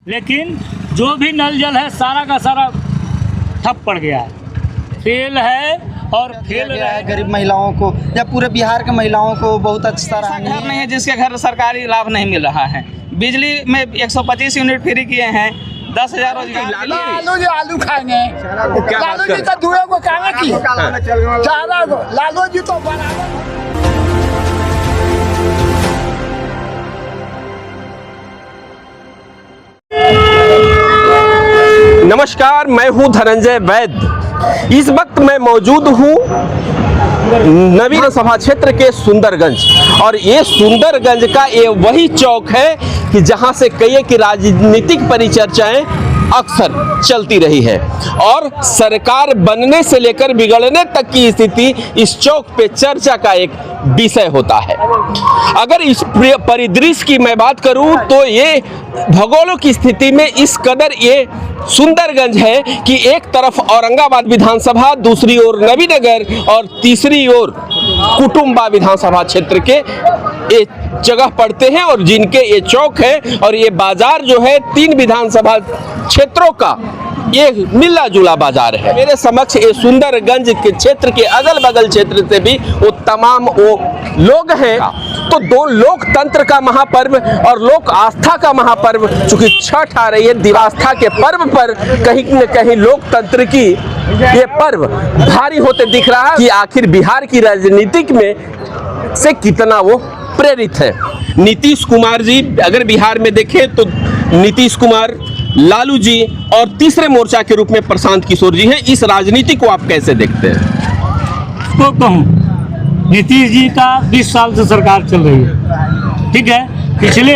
लेकिन जो भी नल जल है सारा का सारा ठप पड़ गया है, फेल है और फेल गया है गरीब महिलाओं को या पूरे बिहार के महिलाओं को बहुत अच्छा घर नहीं है जिसके घर सरकारी लाभ नहीं मिल रहा है। बिजली में 125 यूनिट फ्री किए हैं, 10,000 रोजगार। लालू जी आलू खाएंगे, लालू जी तो दुए को खाना की चारा को, लालू जी तो बराबर। नमस्कार, मैं हूं धनंजय वैद्य। इस वक्त मैं मौजूद हूं नवी विधानसभा क्षेत्र के सुंदरगंज, और ये सुंदरगंज का ये वही चौक है कि जहां से कई की राजनीतिक परिचर्चाएं अक्सर चलती रही है और सरकार बनने से लेकर बिगड़ने तक की स्थिति इस चौक पे चर्चा का एक विषय होता है। अगर इस परिदृश्य की मैं बात करूं तो ये भगोलों की स्थिति में इस कदर ये सुंदरगंज है कि एक तरफ औरंगाबाद विधानसभा, दूसरी ओर नवीनगर और तीसरी ओर कुटुंबा विधानसभा क्षेत्र के ये जगह पड़ते हैं और जिनके ये चौक है और ये बाजार जो है 3 विधानसभा क्षेत्रों का ये मिला जुला बाजार है। मेरे समक्ष ये सुंदरगंज के क्षेत्र के अगल बगल क्षेत्र से भी वो तमाम वो लोग हैं। तो दो लोकतंत्र का महापर्व और लोक आस्था का महापर्व, चूंकि छठ आ रही है, दिवास्था के पर्व पर कहीं न कहीं लोकतंत्र की ये पर्व भारी होते दिख रहा है कि आखिर बिहार की राजनीतिक में से कितना वो प्रेरित है। नीतीश कुमार जी, अगर बिहार में देखें तो नीतीश कुमार, लालू जी और तीसरे मोर्चा के रूप में प्रशांत किशोर जी हैं। इस राजनीति को आप कैसे देखते हैं? तो कहूँ नीतीश जी का 20 साल से सरकार चल रही है, ठीक है। पिछले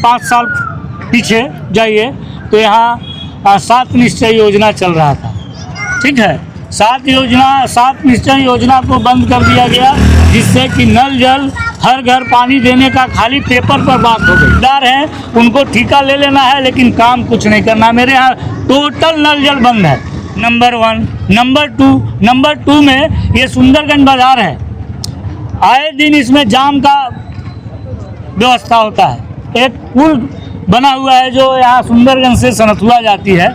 5 साल पीछे जाइए तो यहाँ 7 निश्चय योजना चल रहा था, ठीक है। 7 निश्चय योजना को बंद कर दिया गया, जिससे कि नल जल हर घर पानी देने का खाली पेपर पर बात हो गई। दार हैं उनको ठेका ले लेना है, लेकिन काम कुछ नहीं करना। मेरे यहाँ टोटल नल जल बंद है, नंबर 1। नंबर 2 में ये सुंदरगंज बाजार है, आए दिन इसमें जाम का व्यवस्था होता है। एक पुल बना हुआ है जो यहाँ सुंदरगंज से सनथुआ जाती है,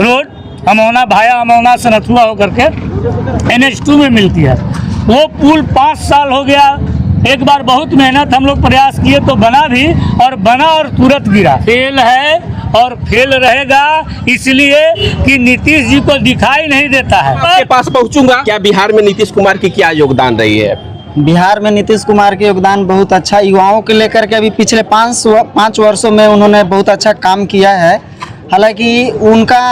रोड अमौना भाया अमौना सनथुआ होकर के NH2 में मिलती है। वो पुल 5 साल हो गया। एक बार बहुत मेहनत हम लोग प्रयास किए तो बना भी, और बना और तुरंत गिरा। फेल है और फेल रहेगा, इसलिए कि नीतीश जी को दिखाई नहीं देता है। आपके पास पहुंचूंगा। क्या बिहार में नीतीश कुमार की क्या योगदान रही है? बिहार में नीतीश कुमार के योगदान बहुत अच्छा, युवाओं को लेकर के अभी पिछले 5 वर्षों में उन्होंने बहुत अच्छा काम किया है। हालांकि उनका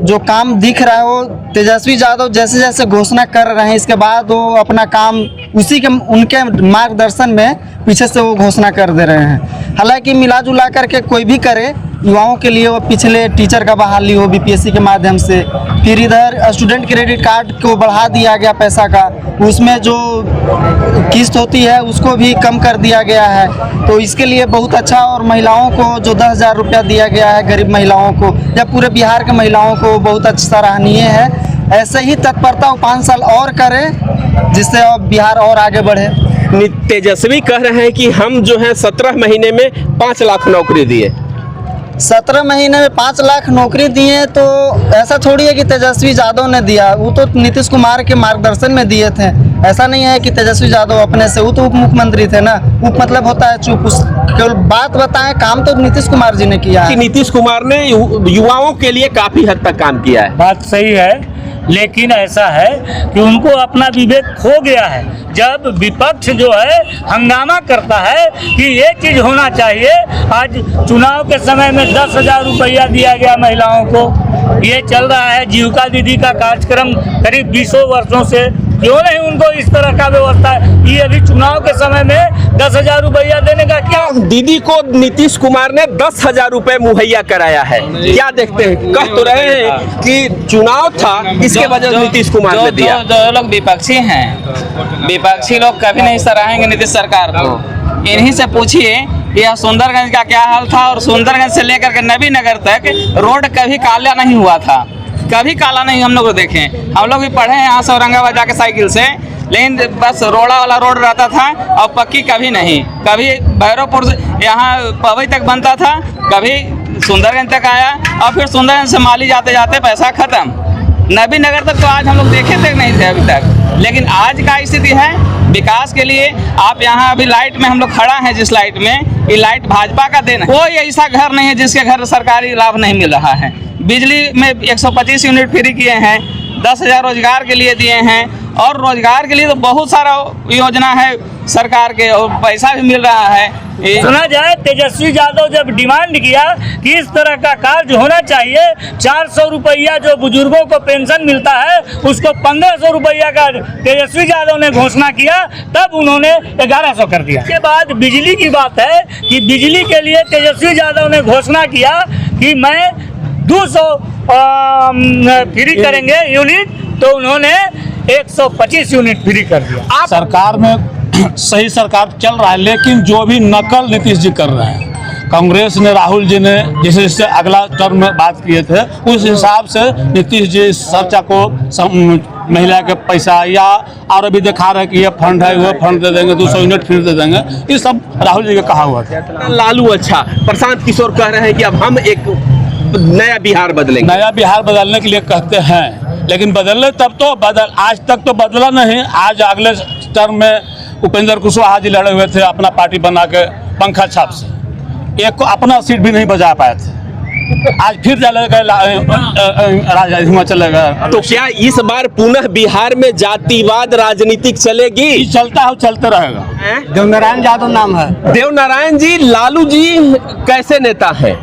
जो काम दिख रहा है वो तेजस्वी यादव जैसे जैसे घोषणा कर रहे हैं, इसके बाद वो अपना काम उनके मार्गदर्शन में पीछे से वो घोषणा कर दे रहे हैं। हालांकि मिला जुला करके कोई भी करे, युवाओं के लिए वो पिछले टीचर का बहाली हो BPSC के माध्यम से, फिर इधर स्टूडेंट क्रेडिट कार्ड को बढ़ा दिया गया पैसा का, उसमें जो किस्त होती है उसको भी कम कर दिया गया है, तो इसके लिए बहुत अच्छा। और महिलाओं को जो 10,000 रुपया दिया गया है गरीब महिलाओं को या पूरे बिहार के महिलाओं को बहुत अच्छा सराहनीय है। ऐसे ही तत्परता 5 साल और करें, जिससे अब बिहार और आगे बढ़े। तेजस्वी कह रहे हैं कि हम जो है 17 महीने में 5 लाख नौकरी दिए। 17 महीने में 5 लाख नौकरी दिए, तो ऐसा थोड़ी है कि तेजस्वी यादव ने दिया, वो तो नीतीश कुमार के मार्गदर्शन में दिए थे। ऐसा नहीं है कि तेजस्वी यादव अपने से, वो तो उप मुख्यमंत्री थे ना। उप मतलब होता है चुप, केवल बात बताएं, काम तो नीतीश कुमार जी ने किया है। नीतीश कुमार ने युवाओं के लिए काफी हद तक काम किया है। बात सही है, लेकिन ऐसा है कि उनको अपना विवेक खो गया है। जब विपक्ष जो है हंगामा करता है कि ये चीज़ होना चाहिए, आज चुनाव के समय में 10,000 रुपया दिया गया महिलाओं को, ये चल रहा है जीविका दीदी का कार्यक्रम करीब 20 वर्षों से, क्यों नहीं उनको इस तरह का व्यवस्था है? ये अभी चुनाव के समय में 10,000 रुपया देने का क्या? दीदी को नीतीश कुमार ने 10,000 रुपए मुहैया कराया है, क्या देखते हैं? कह तो रहे हैं कि चुनाव था, इसके वजह से नीतीश कुमार ने दिया। जो लोग विपक्षी हैं, विपक्षी लोग कभी नहीं सराहेंगे नीतीश सरकार को। इन्हीं से पूछिए यह सुंदरगंज का क्या हाल था, और सुंदरगंज से लेकर के नवीनगर तक रोड कभी काला नहीं हुआ था, कभी काला नहीं हम लोग देखें। हम लोग भी पढ़े हैं यहाँ से औरंगाबाद जाके साइकिल से, लेकिन बस रोड़ा वाला रोड रहता था और पक्की कभी नहीं। कभी भैरवपुर यहाँ पवई तक बनता था, कभी सुंदरगंज तक आया और फिर सुंदरगंज से माली जाते जाते पैसा खत्म। नबी नगर तक तो आज हम लोग देखे तक नहीं थे अभी तक। लेकिन आज का स्थिति है विकास के लिए। आप यहाँ अभी लाइट में हम लोग खड़ा हैं, जिस लाइट में, ये लाइट भाजपा का देना। कोई ऐसा घर नहीं है जिसके घर सरकारी लाभ नहीं मिल रहा है। बिजली में 125 यूनिट फ्री किए हैं, 10,000 रोजगार के लिए दिए हैं, और रोजगार के लिए तो बहुत सारा योजना है सरकार के, और पैसा भी मिल रहा है। सुना जाए, तेजस्वी यादव जब डिमांड किया कि इस तरह का कार्य होना चाहिए, 400 रुपया जो बुजुर्गों को पेंशन मिलता है उसको 1500 रुपया का तेजस्वी यादव ने घोषणा किया, तब उन्होंने 1100 कर दिया। उसके बाद बिजली की बात है कि बिजली के लिए तेजस्वी यादव ने घोषणा किया कि मैं 200 फ्री करेंगे यूनिट, तो उन्होंने 125 यूनिट फ्री कर दिया। सरकार में सही सरकार चल रहा है, लेकिन जो भी नकल नीतीश जी कर रहे हैं, कांग्रेस ने, राहुल जी ने जैसे अगला टर्म में बात किए थे, उस हिसाब से नीतीश जी चर्चा को महिला के पैसा या और अभी दिखा रहे कि ये फंड है, वो फंड दे देंगे, 200 यूनिट फ्री दे देंगे, ये सब राहुल जी का कहा हुआ था। लालू अच्छा, प्रशांत किशोर कह रहे हैं कि अब हम एक नया बिहार बदलेंगे। नया बिहार बदलने के लिए कहते हैं, लेकिन बदलने तब तो आज तक तो बदला नहीं। आज अगले टर्म में उपेंद्र कुशवाहा जी लड़े हुए थे अपना पार्टी बना के पंखा छाप से, एक को अपना सीट भी नहीं बजा पाए थे। आज फिर चलेगा हिमाचल चलेगा। तो क्या इस बार पुनः बिहार में जातिवाद राजनीतिक चलेगी? चलता है, चलते रहेगा। देवनारायण यादव नाम है। देवनारायण जी, लालू जी कैसे नेता है?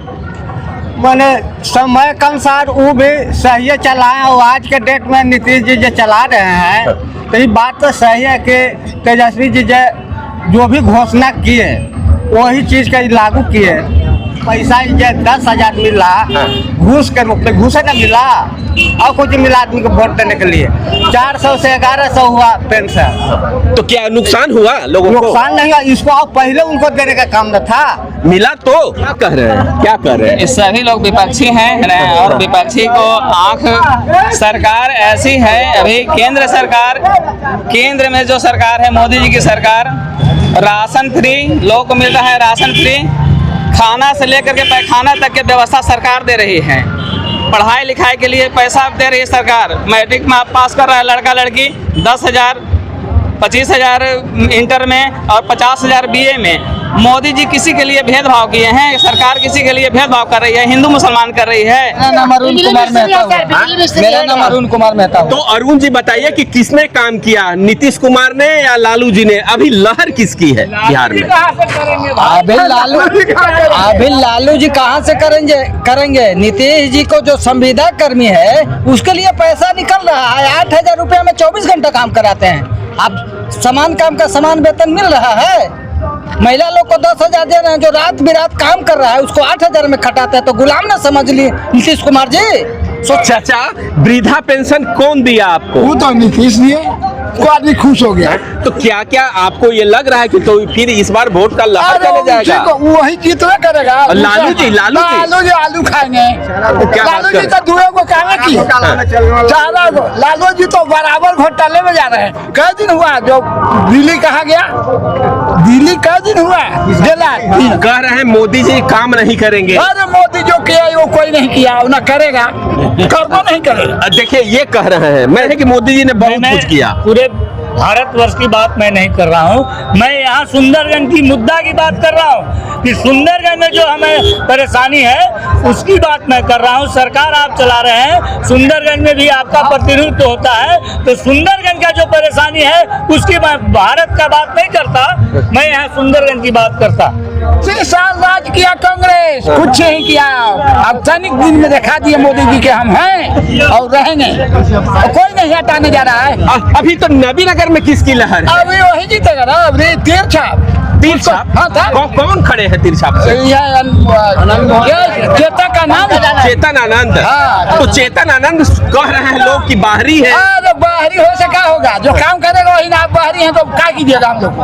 मैंने समय के अनुसार वो भी सही चलाए, और आज के डेट में नीतीश जी जो चला रहे हैं, तो ये बात तो सही है कि तेजस्वी जी जो भी घोषणा किए वही चीज़ का लागू किए। पैसा ये 10,000 मिला, घूस के मुक्त घूस ना मिला, और कुछ मिला आदमी को वोट देने के लिए। 400 से 1100 हुआ पेंशन, तो क्या नुकसान हुआ लोगों को? नुकसान नहीं हुआ, इसको और पहले उनको देने का काम न था, मिला तो क्या कह रहे हैं, क्या कह रहे हैं? इस सभी लोग विपक्षी हैं और विपक्षी को आंख, सरकार ऐसी है अभी केंद्र सरकार, केंद्र में जो सरकार है मोदी जी की सरकार, राशन फ्री लोगों को मिल रहा है, राशन फ्री, खाना से लेकर के पैखाना तक की व्यवस्था सरकार दे रही है। पढ़ाई लिखाई के लिए पैसा दे रही है सरकार। मैट्रिक में आप पास कर रहा है लड़का लड़की 10,000, 25,000 इंटर में और 50,000 BA में। मोदी जी किसी के लिए भेदभाव किए हैं, सरकार किसी के लिए भेदभाव कर रही है, हिंदू मुसलमान कर रही है। मेरा नाम अरुण कुमार मेहता। तो अरुण जी बताइए कि किसने काम किया, नीतीश कुमार ने या लालू जी ने? अभी लहर किसकी है बिहार में? अभी लालू जी कहाँ से करेंगे? नीतीश जी को जो संविदा कर्मी है उसके लिए पैसा निकल रहा है। 8,000 रुपया में 24 घंटा काम कराते हैं। अब समान काम का समान वेतन मिल रहा है। महिला लोग को 10,000 दे रहे हैं, जो रात बिरात काम कर रहा है उसको 8,000 में खटाते हैं। तो गुलाम ना समझ लिए नीतीश कुमार जी। चाचा, वृद्धा पेंशन कौन दिया आपको? वो तो नीतीश दिए, को आदमी खुश हो गया। तो क्या क्या आपको ये लग रहा है कि तो फिर इस बार वोट का लहर चले जाएगा? वही जीतवे करेगा। लालू जी आलू खाएंगे। लालू जी तो दुए को काम की, लालू जी तो बराबर घोटाले में जा रहे हैं। कई दिन हुआ जो दिल्ली कहा गया, दिल्ली कई दिन हुआ जिला कह रहे हैं मोदी जी काम नहीं करेंगे। अरे मोदी जो किया वो कोई नहीं किया, ना करेगा, करना नहीं करेगा। देखिए ये कह रहे हैं मैं कि मोदी जी ने बहुत कुछ किया। पूरे भारतवर्ष की बात मैं नहीं कर रहा हूँ, मैं यहाँ सुंदरगंज की मुद्दा की बात कर रहा हूँ कि सुंदरगंज में जो हमें परेशानी है उसकी बात मैं कर रहा हूँ। सरकार आप चला रहे हैं, सुंदरगंज में भी आपका प्रतिनिधित्व होता है, तो सुंदरगंज का जो परेशानी है उसकी मैं भारत का बात नहीं करता, मैं यहाँ सुंदरगंज की बात करता। 6 साल राज किया कांग्रेस, कुछ नहीं किया। अब तनिक दिन में दिखा दिए मोदी जी के हम हैं और रहेंगे, और कोई नहीं हटाने जा रहा है। अभी तो नबी नगर में किसकी लहर है? अभी वही जीतेगा ना, अभी तीरछाप। हाँ था। कौन खड़े हैं तिरछाप से? चेतन का नाम चेतन आनंद। हाँ। तो चेतन आनंद कह रहे हैं लोग कि बाहरी है। अरे बाहरी हो से क्या होगा, जो काम करेगा वही ना। आप बाहरी हैं तो क्या कीजिएगा हम लोग को?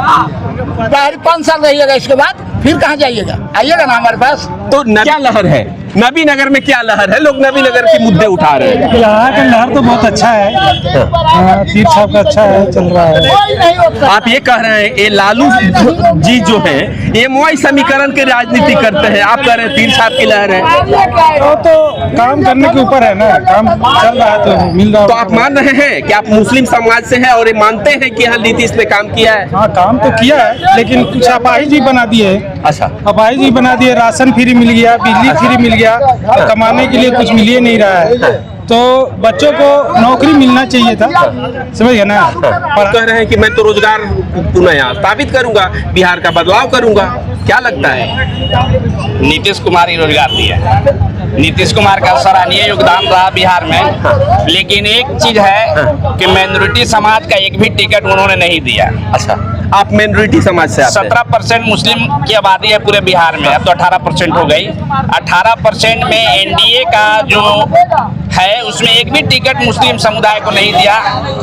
बाहरी 5 साल रहिएगा, इसके बाद फिर कहाँ जाइएगा? आइएगा ना हमारे पास। तो क्या लहर है नबी नगर में? क्या लहर है? लोग नबी नगर के मुद्दे उठा रहे हैं। यहाँ का लहर तो बहुत अच्छा है, तीर छाप का अच्छा है, चल रहा है। आप ये कह रहे हैं ये लालू जी जो है ये मुआई समीकरण के राजनीति करते हैं, आप कह रहे हैं तीर छाप की लहर है। वो तो काम करने के ऊपर है ना, काम चल रहा है तो मिल रहा है। तो आप मान रहे हैं कि आप मुस्लिम समाज से हैं और ये मानते हैं कि हाँ नीतीश ने काम किया है? हाँ, काम तो किया है, लेकिन कुछ अपाहिज भी बना दिए। अच्छा, अपाहिज भी बना दिए, राशन फ्री मिल गया, बिजली फ्री मिल गया, तो कमाने के लिए कुछ मिल ही नहीं रहा है। तो बच्चों को नौकरी मिलना चाहिए था, समझ गए ना। और कह रहे हैं कि मैं तो रोजगार पुनः स्थापित करूंगा, बिहार का बदलाव करूंगा, क्या लगता है? नीतीश कुमार ही रोजगार दिया। नीतीश कुमार का सराहनीय योगदान रहा बिहार में, लेकिन एक चीज है कि माइनॉरिटी समाज का एक भी टिकट उन्होंने नहीं दिया। अच्छा, आप माइनॉरिटी समाज से आते हैं? 17% मुस्लिम की आबादी है पूरे बिहार में, अब तो 18% हो गई। 18% में एनडीए का जो है उसमें एक भी टिकट मुस्लिम समुदाय को नहीं दिया।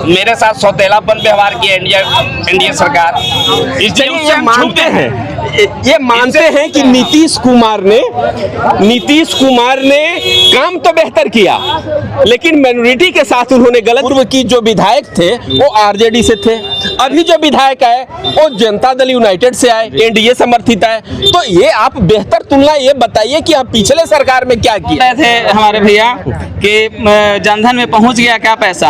मेरे साथ सौतेलापन व्यवहार किया एनडीए सरकार। इसलिए ये मानते हैं, ये मानते हैं कि नीतीश कुमार ने काम तो बेहतर किया, लेकिन माइनॉरिटी के साथ उन्होंने गलत। पूर्व की जो विधायक थे वो आरजेडी से थे, अभी जो विधायक है वो जनता दल यूनाइटेड से आए, एनडीए समर्थित है। तो ये आप बेहतर तुलना ये बताइए कि आप पिछले सरकार में क्या किया थे हमारे भैया कि जनधन में पहुंच गया क्या पैसा?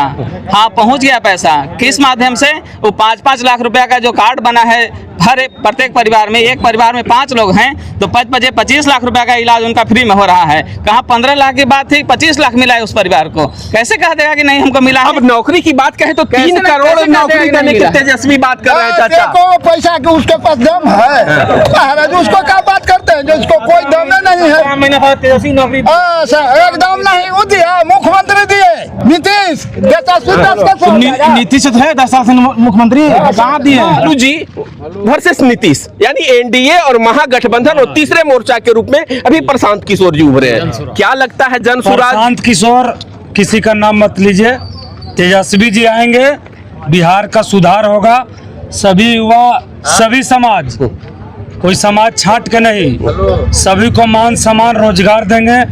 हाँ, पहुंच गया पैसा। किस माध्यम से? वो 5-5 लाख रुपया का जो कार्ड बना है प्रत्येक परिवार में, एक परिवार में 5 लोग हैं तो 25 लाख रुपया का इलाज उनका फ्री में हो रहा है। कहाँ 15 लाख की बात थी, 25 लाख मिला है उस परिवार को। कैसे कह देगा कि नहीं हमको मिला? अब नौकरी की बात कहे तो 3 करोड़ नौकरी देने की तेजस्वी बात कर रहे हैं चाचा। देखो पैसा के उसके पास दम है, महाराज उसको क्या बात करते हैं जिसको कोई दम नहीं है। एकदम नहीं, वो दिया मुख्यमंत्री दिए नीतीश। नीतीश है 10 साल से मुख्यमंत्री, कहाँ दिए? लालू जी वर्सेस नीतीश, यानी एनडीए और महागठबंधन और तीसरे मोर्चा के रूप में अभी प्रशांत किशोर जी उभरे हैं। क्या लगता है जनसुराज? प्रशांत किशोर किसी का नाम मत लीजिए, तेजस्वी जी आएंगे, बिहार का सुधार होगा। सभी युवा, सभी समाज, कोई समाज छाट के नहीं, सभी को मान सम्मान रोजगार देंगे,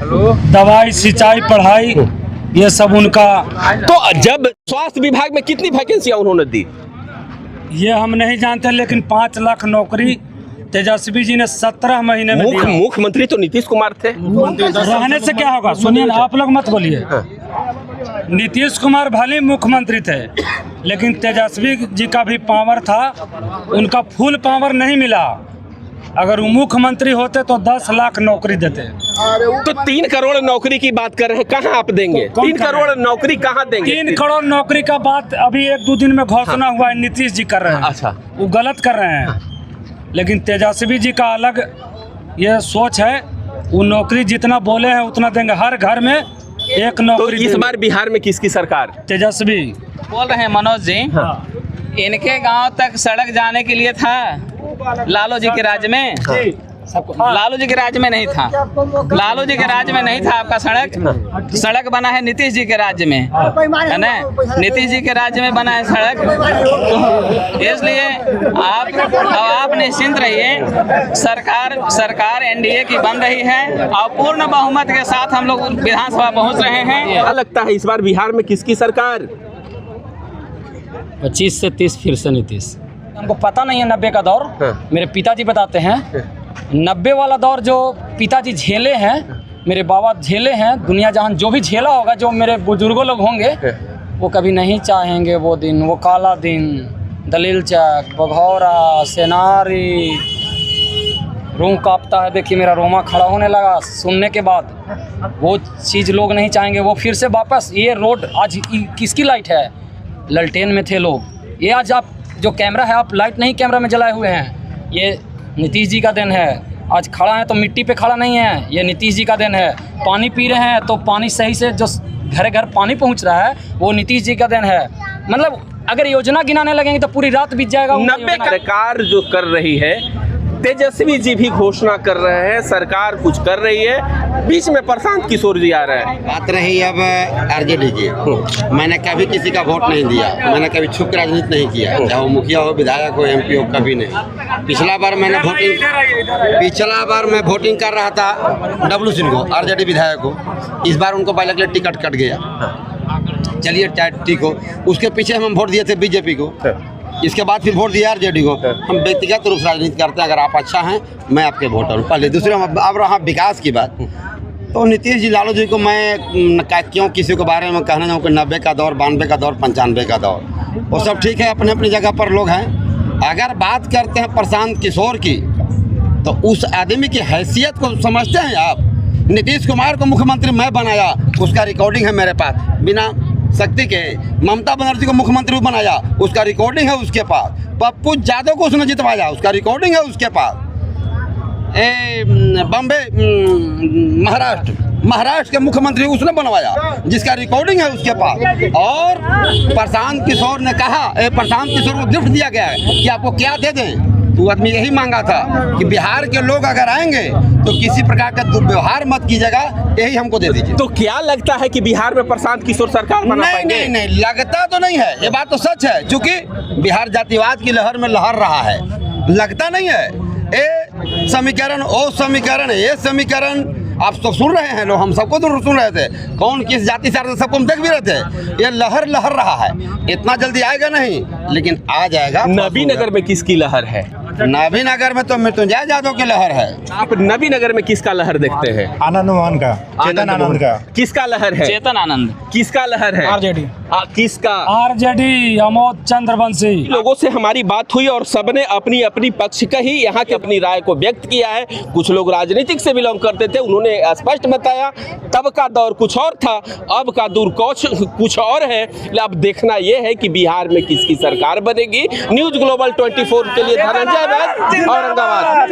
दवाई, सिंचाई, पढ़ाई, ये सब उनका। तो जब स्वास्थ्य विभाग में कितनी वैकेंसियां उन्होंने दी ये हम नहीं जानते, लेकिन 5 लाख नौकरी तेजस्वी जी ने 17 महीने में दिया। मुख्यमंत्री तो नीतीश कुमार थे। रहने से क्या होगा? सुनिए ना, आप लोग मत बोलिए। नीतीश कुमार भले मुख्यमंत्री थे, लेकिन तेजस्वी जी का भी पावर था, उनका फुल पावर नहीं मिला। अगर वो मुख्यमंत्री होते तो 10 लाख नौकरी देते। तो 3 करोड़ नौकरी की बात कर रहे हैं, कहाँ आप देंगे? 3 करोड़ नौकरी कहाँ देंगे? 3 करोड़ नौकरी का बात अभी 1-2 दिन में घोषणा हुआ है, नीतीश जी कर रहे हैं। अच्छा, वो गलत कर रहे हैं, लेकिन तेजस्वी जी का अलग ये सोच है। वो नौकरी जितना बोले हैं उतना देंगे, हर घर में 1 नौकरी। तो इस बार बिहार में किसकी सरकार? तेजस्वी बोल रहे हैं मनोज जी। इनके गांव तक सड़क जाने के लिए था लालू जी के राज्य में। लालू जी के राज्य में नहीं था, लालू जी के राज्य में नहीं था आपका सड़क बना है नीतीश जी के राज्य में, है ना? नीतीश जी के राज्य में बना है सड़क, तो इसलिए आप निश्चिंत रहिए। सरकार एनडीए की बन रही है और पूर्ण बहुमत के साथ हम लोग विधानसभा पहुंच रहे हैं। क्या लगता है इस बार बिहार में किसकी सरकार? 25 से 30 फिर से नीतीश। हमको पता नहीं है 90 का दौर, मेरे पिताजी बताते हैं। 90 वाला दौर जो पिताजी झेले हैं, मेरे बाबा झेले हैं, दुनिया जहान जो भी झेला होगा, जो मेरे बुजुर्गों लोग होंगे, वो कभी नहीं चाहेंगे वो दिन, वो काला दिन। दलील चक, बघौरा, सेनारी, रूम कांपता है। देखिए मेरा रोमा खड़ा होने लगा सुनने के बाद। वो चीज़ लोग नहीं चाहेंगे। वो फिर से वापस ये रोड, आज किसकी लाइट है? ललटेन में थे लोग। ये आज आप जो कैमरा है, आप लाइट नहीं कैमरा में जलाए हुए हैं, ये नीतीश जी का दिन है। आज खड़ा है तो मिट्टी पे खड़ा नहीं है, ये नीतीश जी का दिन है। पानी पी रहे हैं तो पानी सही से जो घर घर पानी पहुंच रहा है, वो नीतीश जी का दिन है। मतलब अगर योजना गिनाने लगेंगे तो पूरी रात बीत जाएगा। 90 सरकार जो कर रही है तेजस्वी जी भी घोषणा कर रहे हैं, सरकार कुछ कर रही है, बीच में प्रशांत किशोर जी आ रहे हैं। बात रही अब आरजेडी की, मैंने कभी किसी का वोट नहीं दिया, मैंने कभी छुप राजनीति नहीं किया, चाहे वो मुखिया हो, विधायक हो, एमपी हो, कभी नहीं। पिछला बार मैं वोटिंग कर रहा था डब्लू सिंह को, आरजेडी विधायक को। इस बार उनको बाइलेक्ट्रिक टिकट कट गया, चलिए ठीक हो। उसके पीछे हम वोट दिए थे बीजेपी को, इसके बाद फिर वोट दिया आरजेडी को। हम व्यक्तिगत रूप से राजनीति करते हैं, अगर आप अच्छा हैं मैं आपके वोटर हूँ पहले। दूसरे अब रहा विकास की बात, तो नीतीश जी लालू जी को मैं क्यों किसी के बारे में कहना चाहूँ कि 90 का दौर, 92 का दौर, 95 का दौर, वो सब ठीक है, अपने अपनी जगह पर लोग हैं। अगर बात करते हैं प्रशांत किशोर की, तो उस आदमी की हैसियत को समझते हैं आप? नीतीश कुमार को मुख्यमंत्री मैं बनाया, उसका रिकॉर्डिंग है मेरे पास, बिना शक्ति के। ममता बनर्जी को मुख्यमंत्री बनाया, उसका रिकॉर्डिंग है उसके पास। पप्पू यादव को उसने जितवाया, उसका रिकॉर्डिंग है उसके पास। बॉम्बे महाराष्ट्र के मुख्यमंत्री उसने बनवाया, जिसका रिकॉर्डिंग है उसके पास। और प्रशांत किशोर ने कहा, प्रशांत किशोर को गिफ्ट दिया गया है कि आपको क्या दे दें, तो आदमी यही मांगा था कि बिहार के लोग अगर आएंगे तो किसी प्रकार का दुर्व्यवहार मत कीजिएगा, यही हमको दे दीजिए। तो क्या लगता है कि बिहार में प्रशांत किशोर सरकार बना पाएंगे? नहीं, लगता तो नहीं है, ये बात तो सच है, क्योंकि बिहार जातिवाद की लहर में लहर रहा है, लगता नहीं है। ए समीकरण, ओ समीकरण, ये समीकरण आप तो सुन रहे हैं, लोग हम सबको तो सुन रहे थे, कौन किस जाति से सबको हम देख भी रहे थे। ये लहर रहा है, इतना जल्दी आएगा नहीं, लेकिन आ जाएगा। नबीनगर में किसकी लहर है? नबीनगर में तो मृत्युंजय यादव की लहर है। आप नबीनगर में किसका लहर देखते हैं? आनंद मोहन का, चेतन आनंद का। किसका लहर है? चेतन आनंद। किसका लहर है? आरजेडी। किसका? आरजेडी, अमोद चंद्रवंशी। लोगों से हमारी बात हुई और सबने अपनी अपनी पक्ष कही, यहाँ की अपनी राय को व्यक्त किया है। कुछ लोग राजनीतिक से बिलोंग करते थे, उन्होंने स्पष्ट बताया तब का दौर कुछ और था, अब का दूर कुछ और है। अब देखना यह है कि बिहार में किसकी सरकार बनेगी। न्यूज ग्लोबल 24 के लिए धनंजय वैद, औरंगाबाद।